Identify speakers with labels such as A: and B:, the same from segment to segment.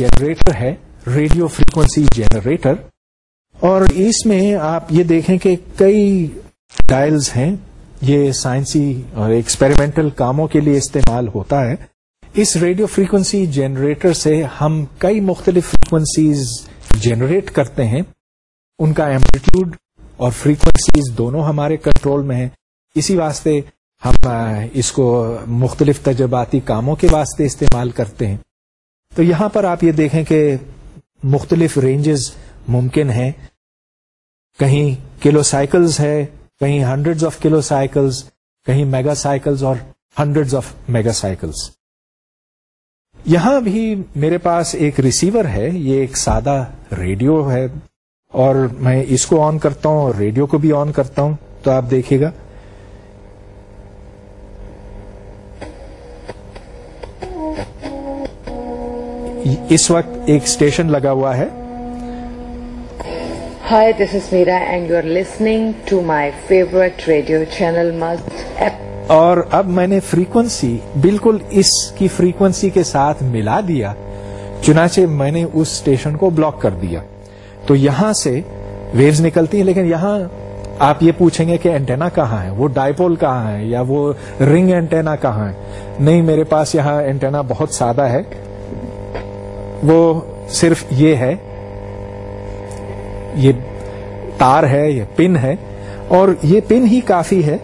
A: Generator ہے radio frequency generator, اور اس میں آپ یہ دیکھیں کہ کئی ڈائلز ہیں. یہ سائنسی اور ایکسپیریمنٹل کاموں کے لیے استعمال ہوتا ہے. اس ریڈیو فریکوینسی جنریٹر سے ہم کئی مختلف فریکوینسیز جنریٹ کرتے ہیں. ان کا ایمپلیٹیوڈ اور فریکوینسیز دونوں ہمارے کنٹرول میں ہیں. اسی واسطے ہم اس کو مختلف تجرباتی کاموں کے واسطے استعمال کرتے ہیں. تو یہاں پر آپ یہ دیکھیں کہ مختلف رینجز ممکن ہیں. کہیں کلو سائیکلز ہے، کہیں ہنڈریڈز آف کلو سائیکلز، کہیں میگا سائیکلز اور ہنڈریڈز آف میگا سائیکلز. یہاں بھی میرے پاس ایک ریسیور ہے. یہ ایک سادہ ریڈیو ہے اور میں اس کو آن کرتا ہوں اور ریڈیو کو بھی آن کرتا ہوں تو آپ دیکھیے گا اس وقت ایک اسٹیشن لگا ہوا ہے.
B: Hi, this is Meera and you are listening to my favorite radio channel Must.
A: اور اب میں نے فریکوینسی بالکل اس کی فریکوینسی کے ساتھ ملا دیا، چنانچہ میں نے اس اسٹیشن کو بلاک کر دیا. تو یہاں سے ویوز نکلتی ہیں، لیکن یہاں آپ یہ پوچھیں گے کہ اینٹینا کہاں ہے، وہ ڈائپول کہاں ہے یا وہ رنگ اینٹینا کہاں ہے. نہیں، میرے پاس یہاں اینٹینا بہت سادہ ہے. وہ صرف یہ ہے، یہ تار ہے، یہ پن ہے، اور یہ پن ہی کافی ہے.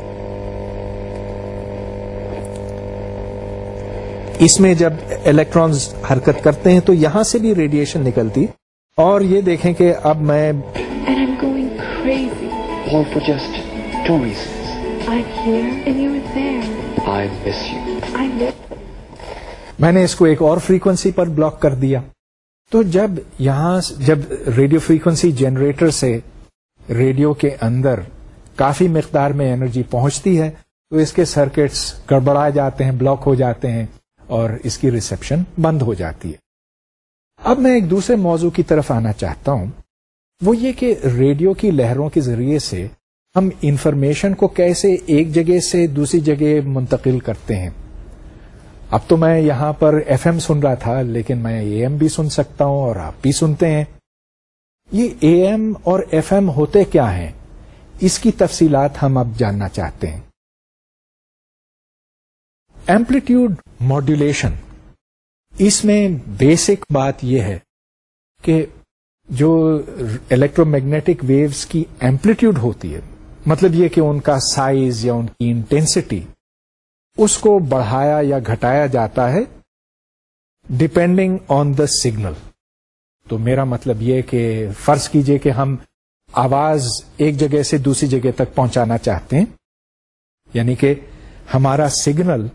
A: اس میں جب الیکٹرانز حرکت کرتے ہیں تو یہاں سے بھی ریڈیشن نکلتی. اور یہ دیکھیں کہ اب میں
B: And I'm going crazy.
C: All for just 2 reasons.
B: I'm here and you're there.
C: I miss you.
B: I miss.
A: میں نے اس کو ایک اور فریکوینسی پر بلاک کر دیا. تو جب ریڈیو فریکوینسی جنریٹر سے ریڈیو کے اندر کافی مقدار میں انرجی پہنچتی ہے تو اس کے سرکٹس گڑبڑا جاتے ہیں، بلاک ہو جاتے ہیں اور اس کی ریسیپشن بند ہو جاتی ہے. اب میں ایک دوسرے موضوع کی طرف آنا چاہتا ہوں. وہ یہ کہ ریڈیو کی لہروں کے ذریعے سے ہم انفارمیشن کو کیسے ایک جگہ سے دوسری جگہ منتقل کرتے ہیں. اب تو میں یہاں پر ایف ایم سن رہا تھا، لیکن میں اے ایم بھی سن سکتا ہوں اور آپ بھی سنتے ہیں. یہ اے ایم اور ایف ایم ہوتے کیا ہیں، اس کی تفصیلات ہم اب جاننا چاہتے ہیں. ایمپلیٹیوڈ ماڈولیشن، اس میں بیسک بات یہ ہے کہ جو الیکٹرو میگنیٹک ویوز کی ایمپلیٹیوڈ ہوتی ہے، مطلب یہ کہ ان کا سائز یا ان کی انٹینسٹی، اس کو بڑھایا یا گھٹایا جاتا ہے ڈپینڈنگ آن دا سگنل. تو میرا مطلب یہ کہ فرض کیجئے کہ ہم آواز ایک جگہ سے دوسری جگہ تک پہنچانا چاہتے ہیں، یعنی کہ ہمارا سگنل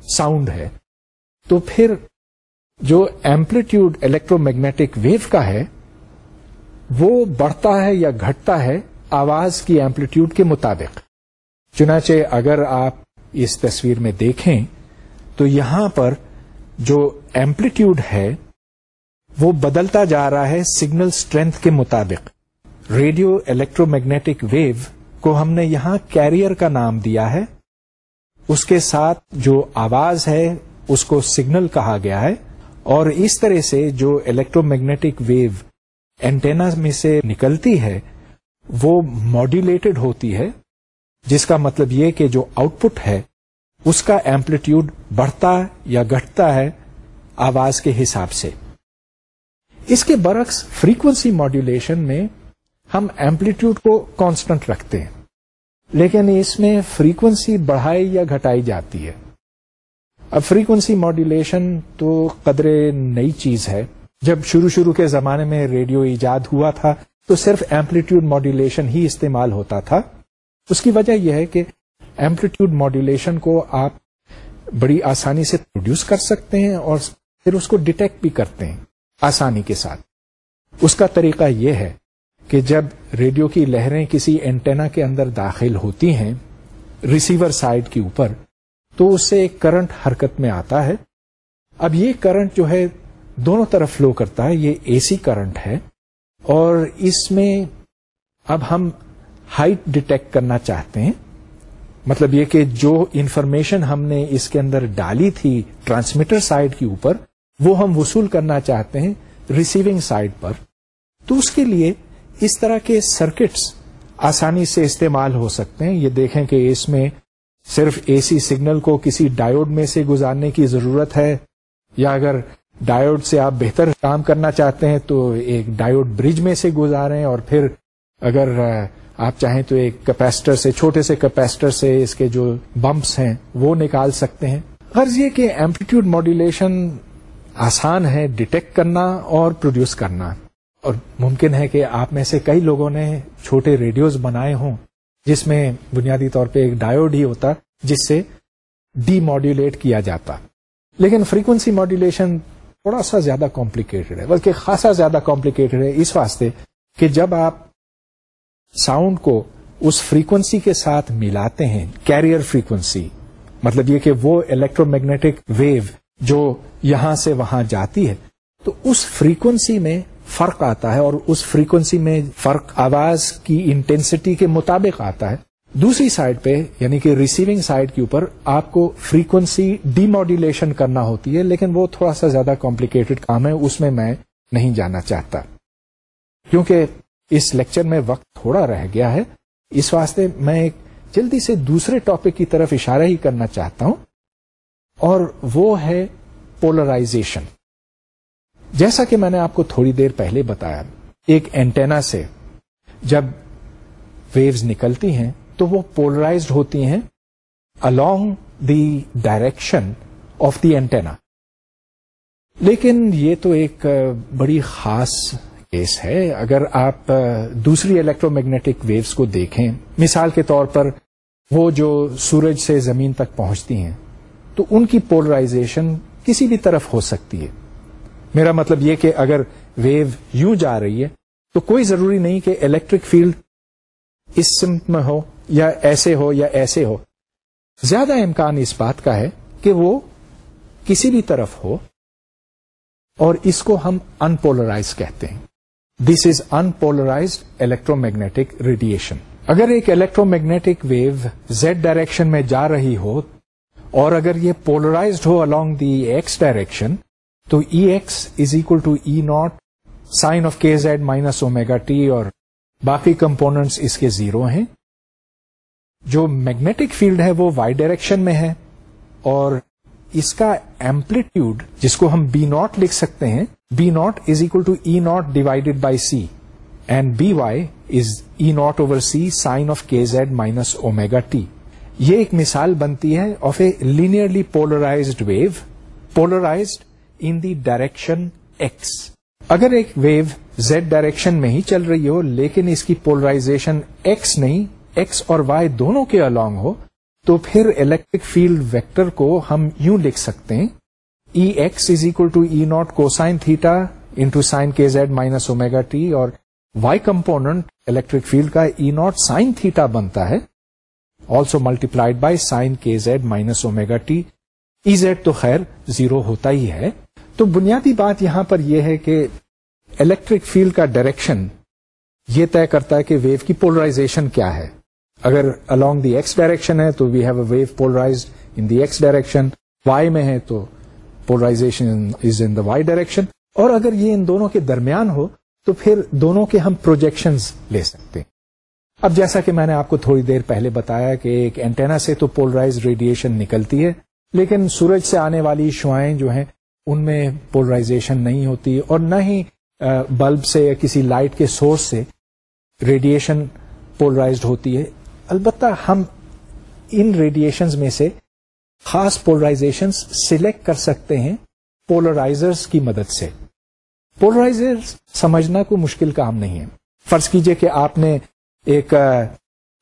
A: ساؤنڈ ہے، تو پھر جو ایمپلیٹیوڈ الیکٹرو میگنیٹک ویو کا ہے وہ بڑھتا ہے یا گھٹتا ہے آواز کی ایمپلیٹیوڈ کے مطابق. چنانچہ اگر آپ اس تصویر میں دیکھیں تو یہاں پر جو ایمپلیٹیوڈ ہے وہ بدلتا جا رہا ہے سگنل اسٹرینتھ کے مطابق. ریڈیو الیکٹرو میگنیٹک ویو کو ہم نے یہاں کیریئر کا نام دیا ہے. اس کے ساتھ جو آواز ہے اس کو سگنل کہا گیا ہے، اور اس طرح سے جو الیکٹرو میگنیٹک ویو اینٹینا میں سے نکلتی ہے وہ ماڈولیٹڈ ہوتی ہے، جس کا مطلب یہ کہ جو آؤٹ پٹ ہے اس کا ایمپلیٹیوڈ بڑھتا یا گھٹتا ہے آواز کے حساب سے. اس کے برعکس فریکوینسی ماڈولیشن میں ہم ایمپلیٹیوڈ کو کانسٹنٹ رکھتے ہیں، لیکن اس میں فریکوینسی بڑھائی یا گھٹائی جاتی ہے. اب فریکوینسی ماڈولیشن تو قدرے نئی چیز ہے. جب شروع کے زمانے میں ریڈیو ایجاد ہوا تھا تو صرف ایمپلیٹیوڈ ماڈولیشن ہی استعمال ہوتا تھا. اس کی وجہ یہ ہے کہ ایمپلیٹیوڈ ماڈولیشن کو آپ بڑی آسانی سے پروڈیوس کر سکتے ہیں اور پھر اس کو ڈیٹیکٹ بھی کرتے ہیں آسانی کے ساتھ. اس کا طریقہ یہ ہے کہ جب ریڈیو کی لہریں کسی اینٹینا کے اندر داخل ہوتی ہیں ریسیور سائڈ کے اوپر، تو اس سے ایک کرنٹ حرکت میں آتا ہے. اب یہ کرنٹ جو ہے دونوں طرف فلو کرتا ہے، یہ اے سی کرنٹ ہے، اور اس میں اب ہم ہائٹ ڈیٹیکٹ کرنا چاہتے ہیں. مطلب یہ کہ جو انفارمیشن ہم نے اس کے اندر ڈالی تھی ٹرانسمیٹر سائڈ کے اوپر وہ ہم وصول کرنا چاہتے ہیں ریسیونگ سائڈ پر، تو اس کے لیے اس طرح کے سرکٹس آسانی سے استعمال ہو سکتے ہیں. یہ دیکھیں کہ اس میں صرف اے سی سگنل کو کسی ڈائیوڈ میں سے گزارنے کی ضرورت ہے، یا اگر ڈائیوڈ سے آپ بہتر کام کرنا چاہتے ہیں تو ایک ڈائیوڈ برج میں سے گزاریں، اور پھر اگر آپ چاہیں تو ایک کیپیسٹر سے، چھوٹے سے کیپیسٹر سے اس کے جو بمپس ہیں وہ نکال سکتے ہیں. غرض یہ کہ ایمپلیٹیوڈ ماڈولیشن آسان ہے ڈیٹیکٹ کرنا اور پروڈیوس کرنا، اور ممکن ہے کہ آپ میں سے کئی لوگوں نے چھوٹے ریڈیوز بنائے ہوں جس میں بنیادی طور پہ ایک ڈائیوڈ ہی ہوتا جس سے ڈی ماڈولیٹ کیا جاتا. لیکن فریکوینسی ماڈولیشن تھوڑا سا زیادہ کمپلیکیٹڈ ہے، بلکہ خاصا زیادہ کمپلیکیٹڈ ہے اس واسطے کہ جب آپ ساؤنڈ کو اس فریکوینسی کے ساتھ ملاتے ہیں، کیریئر فریکوینسی، مطلب یہ کہ وہ الیکٹرو میگنیٹک ویو جو یہاں سے وہاں جاتی ہے، تو اس فریکوینسی میں فرق آتا ہے، اور اس فریکوینسی میں فرق آواز کی انٹینسٹی کے مطابق آتا ہے. دوسری سائڈ پہ یعنی کہ ریسیونگ سائڈ کے اوپر آپ کو فریکوینسی ڈی ماڈولیشن کرنا ہوتی ہے، لیکن وہ تھوڑا سا زیادہ کمپلیکیٹڈ کام ہے، اس میں نہیں جانا چاہتا. کیونکہ اس لیکچر میں وقت تھوڑا رہ گیا ہے، اس واسطے میں ایک جلدی سے دوسرے ٹاپک کی طرف اشارہ ہی کرنا چاہتا ہوں، اور وہ ہے پولرائزیشن. جیسا کہ میں نے آپ کو تھوڑی دیر پہلے بتایا، ایک اینٹینا سے جب ویوز نکلتی ہیں تو وہ پولرائزڈ ہوتی ہیں along the direction of the antenna. لیکن یہ تو ایک بڑی خاص کیس ہے. اگر آپ دوسری الیکٹرو میگنیٹک ویوز کو دیکھیں، مثال کے طور پر وہ جو سورج سے زمین تک پہنچتی ہیں، تو ان کی پولرائزیشن کسی بھی طرف ہو سکتی ہے. میرا مطلب یہ کہ اگر ویو یوں جا رہی ہے تو کوئی ضروری نہیں کہ الیکٹرک فیلڈ اس سمت میں ہو یا ایسے ہو یا ایسے ہو. زیادہ امکان اس بات کا ہے کہ وہ کسی بھی طرف ہو، اور اس کو ہم ان پولرائز کہتے ہیں. This is unpolarised electromagnetic radiation. اگر ایک electromagnetic wave z direction میں جا رہی ہو اور اگر یہ پولرائزڈ ہو along دی ایکس ڈائریکشن، تو E x is equal to E naught sine of k z minus omega t, اور باقی کمپوننٹس اس کے زیرو ہیں. جو میگنیٹک فیلڈ ہے وہ وائی ڈائریکشن میں ہے، اور اس کا ایمپلیٹیوڈ جس کو ہم بی ناٹ لکھ سکتے ہیں، B naught is equal to E naught divided by c, and B y is E naught over c sine of k z minus omega t. یہ ایک مثال بنتی ہے of a linearly polarised wave polarised in the direction x. اگر ایک view z direction میں ہی چل رہی ہو لیکن اس کی پولرائزیشن ایکس نہیں، ایکس اور وائی دونوں کے along ہو، تو پھر الیکٹرک فیلڈ ویکٹر کو ہم یوں لکھ سکتے ہیں، E x is equal to E naught cosine theta into sine k z minus omega t, اور وائی کمپوننٹ الیکٹرک فیلڈ کا ای ناٹ سائن تھیٹا بنتا ہے، also multiplied by sine k z minus omega t. E z تو خیر zero ہوتا ہی ہے. تو بنیادی بات یہاں پر یہ ہے کہ الیکٹرک فیلڈ کا ڈائریکشن یہ طے کرتا ہے کہ ویو کی پولرائزیشن کیا ہے. اگر along دی ایکس ڈائریکشن ہے تو we have a wave polarised in the x direction, y میں ہے تو polarisation is in the y direction, اور اگر یہ ان دونوں کے درمیان ہو تو پھر دونوں کے ہم پروجیکشنز لے سکتے ہیں. اب جیسا کہ میں نے آپ کو تھوڑی دیر پہلے بتایا کہ ایک اینٹینا سے تو پولرائزڈ ریڈیشن نکلتی ہے، لیکن سورج سے آنے والی شعاعیں جو ہیں ان میں پولرائزیشن نہیں ہوتی، اور نہ ہی بلب سے یا کسی لائٹ کے سورس سے ریڈیشن پولرائزڈ ہوتی ہے. البتہ ہم ان ریڈیشنز میں سے خاص پولرائزیشنز سلیکٹ کر سکتے ہیں پولرائزرز کی مدد سے. پولرائزرز سمجھنا کوئی مشکل کام نہیں ہے. فرض کیجئے کہ آپ نے ایک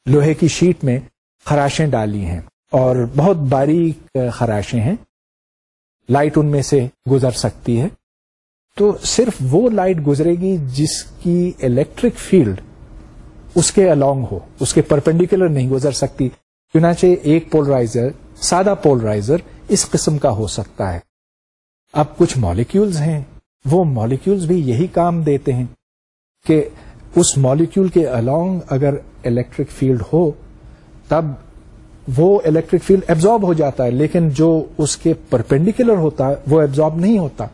A: لوہے کی شیٹ میں خراشیں ڈالی ہیں اور بہت باریک خراشیں ہیں، لائٹ ان میں سے گزر سکتی ہے، تو صرف وہ لائٹ گزرے گی جس کی الیکٹرک فیلڈ اس کے along ہو، اس کے پرپینڈیکولر نہیں گزر سکتی. چنانچہ ایک پولرائزر، سادہ پولرائزر اس قسم کا ہو سکتا ہے. اب کچھ مالیکیولز ہیں، وہ مالیکیولز بھی یہی کام دیتے ہیں کہ اس مالیکیول کے along اگر الیکٹرک فیلڈ ہو تب وہ الیکٹرک فیلڈ ایبزارب ہو جاتا ہے، لیکن جو اس کے پرپینڈیکولر ہوتا ہے وہ ایبزارب نہیں ہوتا.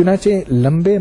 A: چنانچہ لمبے